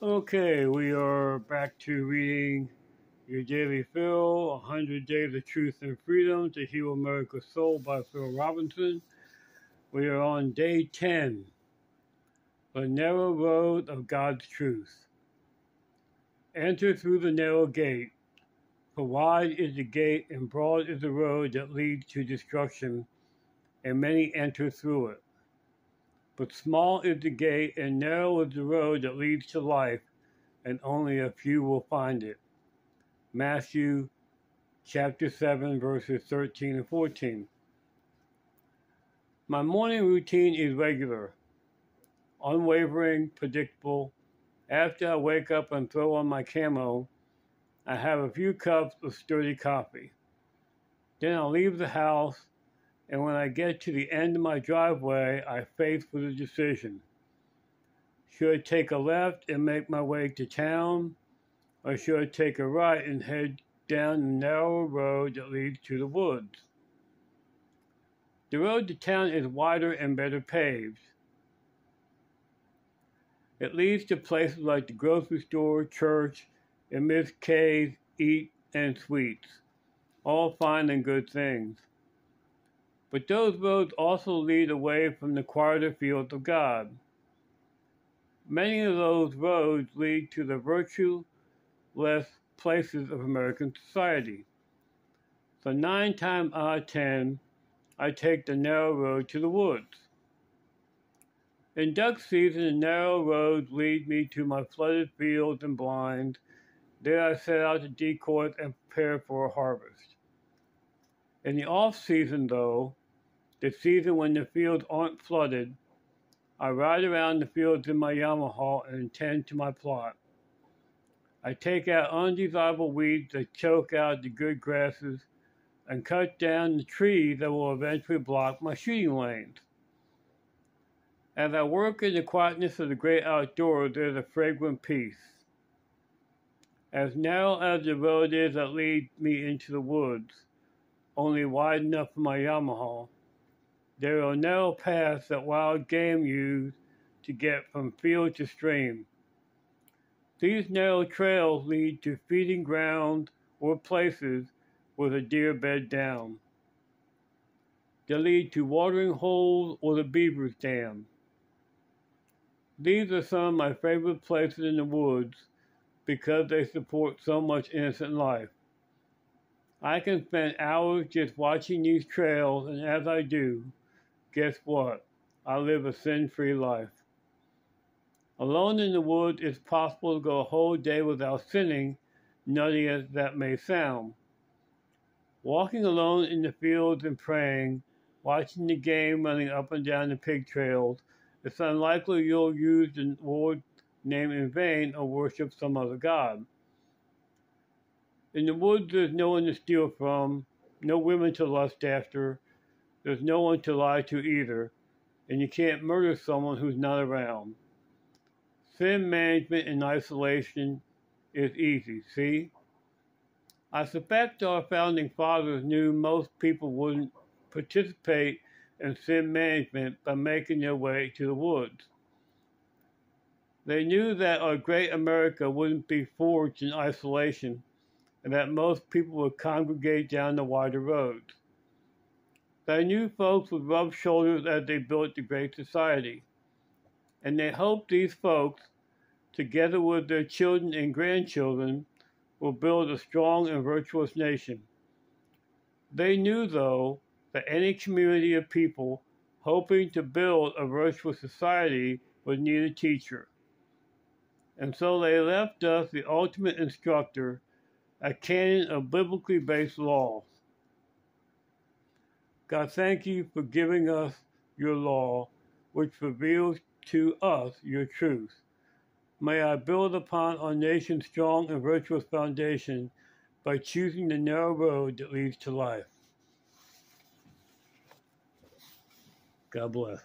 Okay, we are back to reading Your Daily Fill, 100 Days of Truth and Freedom to Heal America's Soul by Phil Robinson. We are on day 10, The Narrow Road of God's Truth. Enter through the narrow gate, for wide is the gate and broad is the road that leads to destruction, and many enter through it. But small is the gate and narrow is the road that leads to life, and only a few will find it. Matthew chapter 7, verses 13 and 14. My morning routine is regular, unwavering, predictable. After I wake up and throw on my camo, I have a few cups of sturdy coffee. Then I'll leave the house, and when I get to the end of my driveway, I face with a decision. Should I take a left and make my way to town, or should I take a right and head down the narrow road that leads to the woods? The road to town is wider and better paved. It leads to places like the grocery store, church, and Miss K's Eat and Sweets, all fine and good things. But those roads also lead away from the quieter fields of God. Many of those roads lead to the virtueless places of American society. So 9 times out of 10, I take the narrow road to the woods. In duck season, the narrow roads lead me to my flooded fields and blinds. There I set out to decoy and prepare for a harvest. In the off-season, though, the season when the fields aren't flooded, I ride around the fields in my Yamaha and attend to my plot. I take out undesirable weeds that choke out the good grasses and cut down the trees that will eventually block my shooting lanes. As I work in the quietness of the great outdoors, there's a fragrant peace. As narrow as the road is that leads me into the woods, only wide enough for my Yamaha, there are narrow paths that wild game use to get from field to stream. These narrow trails lead to feeding grounds or places where the deer bed down. They lead to watering holes or the beaver's dam. These are some of my favorite places in the woods because they support so much innocent life. I can spend hours just watching these trails, and as I do, guess what? I live a sin-free life. Alone in the woods, it's possible to go a whole day without sinning, nutty as that may sound. Walking alone in the fields and praying, watching the game running up and down the pig trails, it's unlikely you'll use the Lord's name in vain or worship some other god. In the woods, there's no one to steal from, no women to lust after, there's no one to lie to either, and you can't murder someone who's not around. Sin management in isolation is easy, see? I suspect our founding fathers knew most people wouldn't participate in sin management by making their way to the woods. They knew that our great America wouldn't be forged in isolation, and that most people would congregate down the wider roads. They knew folks would rub shoulders as they built the great society, and they hoped these folks, together with their children and grandchildren, will build a strong and virtuous nation. They knew, though, that any community of people hoping to build a virtuous society would need a teacher. And so they left us the ultimate instructor, a canon of biblically based laws. God, thank you for giving us your law, which reveals to us your truth. May I build upon our nation's strong and virtuous foundation by choosing the narrow road that leads to life. God bless.